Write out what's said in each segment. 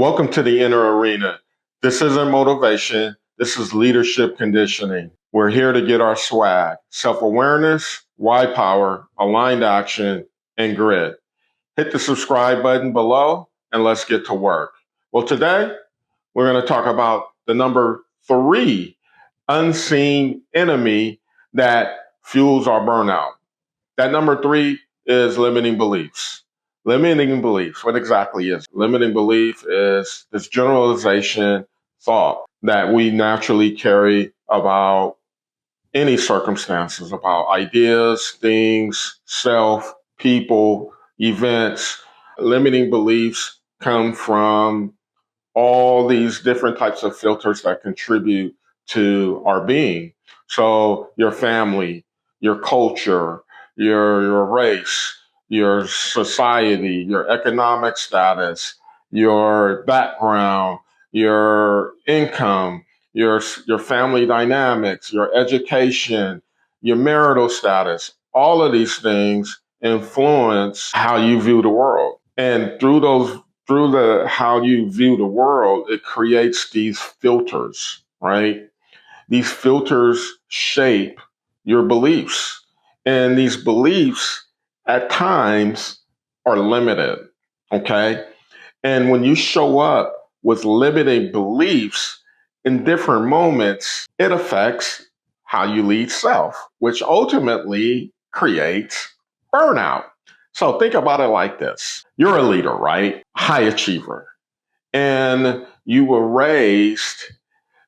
Welcome to the inner arena. This isn't motivation. This is leadership conditioning. We're here to get our swag, self-awareness, why power, aligned action, and grit. Hit the subscribe button below and let's get to work. Well, today we're going to talk about the number 3 unseen enemy that fuels our burnout. That number 3 is limiting beliefs. Limiting beliefs. What exactly is limiting belief? Is this generalization thought that we naturally carry about any circumstances, about ideas, things, self, people, events. Limiting beliefs come from all these different types of filters that contribute to our being. So your family, your culture, your race, your society, your economic status, your background, your income, your family dynamics, your education, your marital status, all of these things influence how you view the world. And through the how you view the world, it creates these filters, right? These filters shape your beliefs. And these beliefs at times are limited. Okay. And when you show up with limited beliefs in different moments, it affects how you lead self, which ultimately creates burnout. So think about it like this. You're a leader, right? High achiever. And you were raised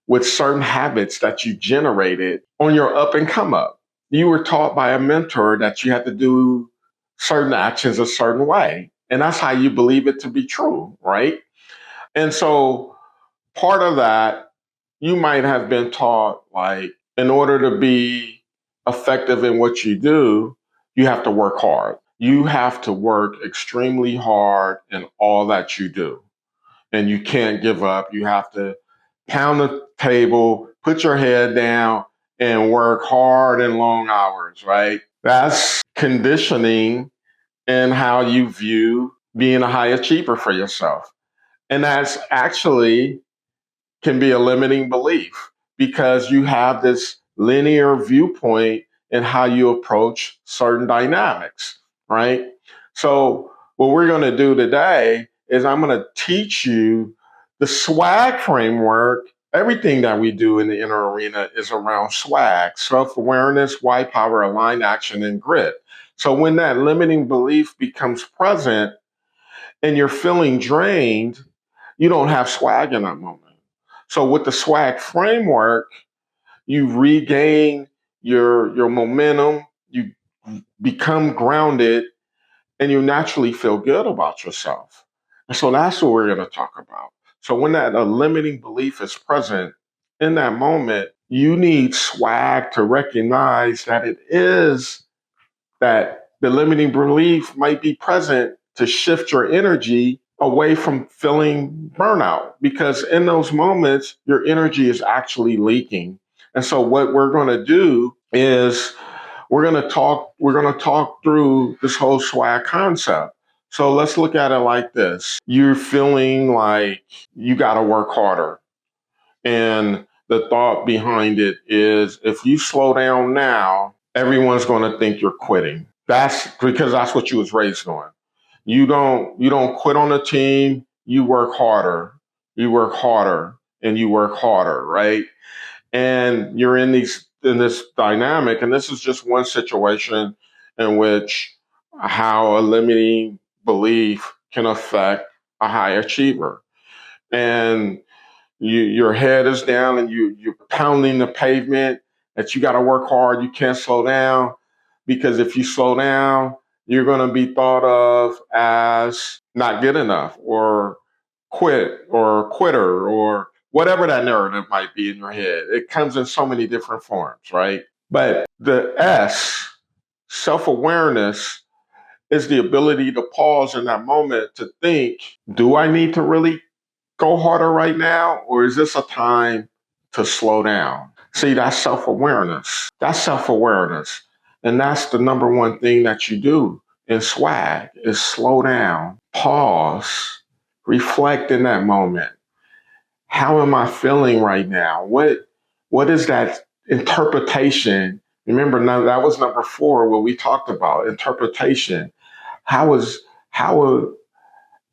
with certain habits that you generated on your up and come up. You were taught by a mentor that you had to do certain actions a certain way. And that's how you believe it to be true, right? And so part of that, you might have been taught like, in order to be effective in what you do, you have to work hard. You have to work extremely hard in all that you do. And you can't give up. You have to pound the table, put your head down, and work hard and long hours, right? That's conditioning in how you view being a high achiever for yourself. And that's actually can be a limiting belief because you have this linear viewpoint in how you approach certain dynamics, right? So what we're going to do today is I'm going to teach you the SWAG framework. Everything that we do in the inner arena is around SWAG, self-awareness, why power, aligned action, and grit. So when that limiting belief becomes present and you're feeling drained, you don't have swag in that moment. So with the SWAG framework, you regain your momentum, you become grounded, and you naturally feel good about yourself. And so that's what we're going to talk about. So when that limiting belief is present in that moment, you need SWAG to recognize that it is that the limiting belief might be present to shift your energy away from feeling burnout, because in those moments your energy is actually leaking. And so what we're going to do is we're going to talk through this whole SWAG concept. So let's look at it like this. You're feeling like you got to work harder, and the thought behind it is if you slow down now, everyone's going to think you're quitting. That's because that's what you was raised on. You don't quit on a team, you work harder. You work harder and you work harder, right? And you're in this dynamic, and this is just one situation in which how a limiting belief can affect a high achiever. And your head is down and you're pounding the pavement that you got to work hard. You can't slow down because if you slow down, you're going to be thought of as not good enough or quit or quitter or whatever that narrative might be in your head. It comes in so many different forms, right? But the S, self-awareness, is the ability to pause in that moment to think, do I need to really go harder right now, or is this a time to slow down? See, that's self awareness. That's self awareness. And that's the number one thing that you do in SWAG is slow down, pause, Reflect in that moment. How am I feeling right now? What is that interpretation? Remember, now that was number 4, what we talked about, interpretation. How is how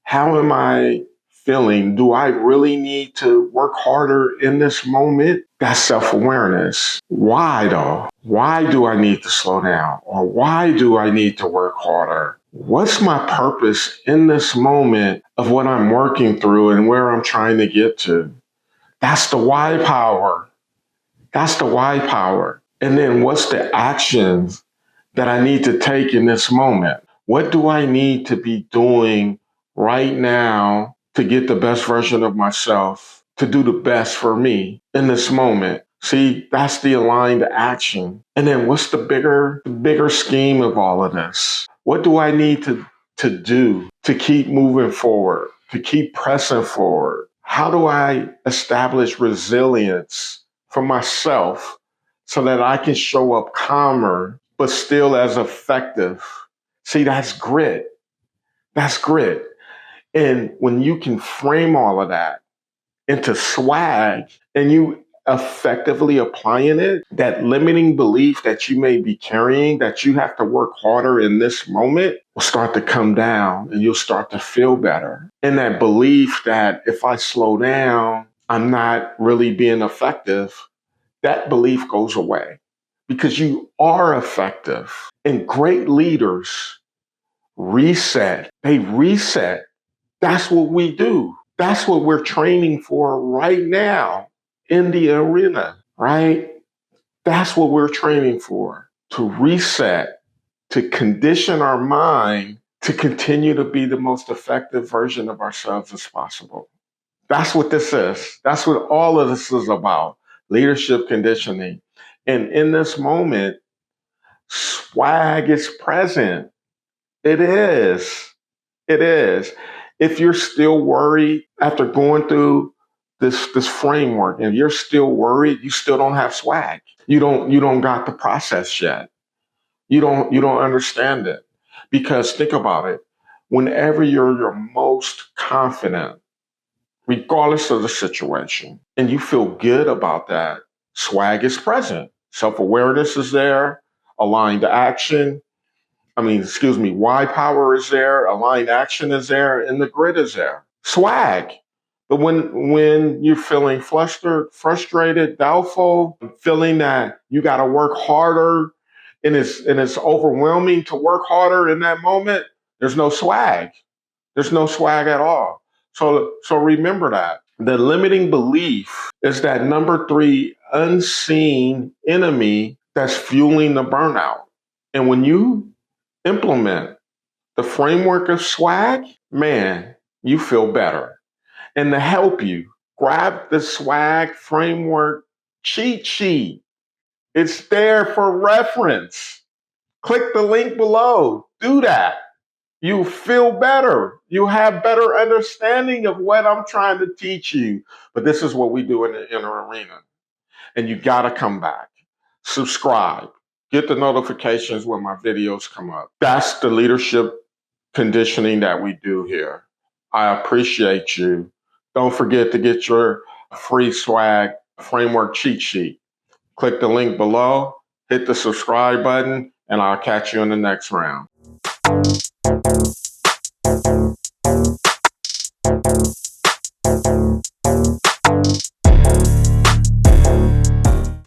how am I feeling? Do I really need to work harder in this moment? That's self-awareness. Why though? Why do I need to slow down? Or why do I need to work harder? What's my purpose in this moment of what I'm working through and where I'm trying to get to? That's the why power. That's the why power. And then what's the actions that I need to take in this moment? What do I need to be doing right now to get the best version of myself, to do the best for me in this moment? See, that's the aligned action. And then what's the bigger scheme of all of this? What do I need to do to keep moving forward, to keep pressing forward? How do I establish resilience for myself so that I can show up calmer, but still as effective? See, that's grit. That's grit. And when you can frame all of that into swag and you effectively applying it, that limiting belief that you may be carrying, that you have to work harder in this moment, will start to come down and you'll start to feel better. And that belief that if I slow down, I'm not really being effective, that belief goes away because you are effective. And great leaders reset. They reset. That's what we do. That's what we're training for right now in the arena, right? That's what we're training for, to reset, to condition our mind to continue to be the most effective version of ourselves as possible. That's what this is. That's what all of this is about, leadership conditioning. And in this moment, swag is present. It is. It is. If you're still worried after going through this framework and you're still worried, you still don't have swag. You don't got the process yet. You don't understand it. Because think about it. Whenever you're your most confident, regardless of the situation, and you feel good about that, swag is present. Self-awareness is there, aligned action, why power is there, aligned action is there, and the grit is there. Swag. But when you're feeling flustered, frustrated, doubtful, feeling that you got to work harder, and it's overwhelming to work harder in that moment, there's no swag. There's no swag at all. So remember that. The limiting belief is that number 3 unseen enemy that's fueling the burnout. And when you implement the framework of swag, man, you feel better. And to help you, grab the swag framework cheat sheet. It's there for reference. Click the link below. Do that. You feel better. You have better understanding of what I'm trying to teach you. But this is what we do in the inner arena. And you got to come back. Subscribe. Get the notifications when my videos come up. That's the leadership conditioning that we do here. I appreciate you. Don't forget to get your free swag framework cheat sheet. Click the link below, hit the subscribe button, and I'll catch you in the next round.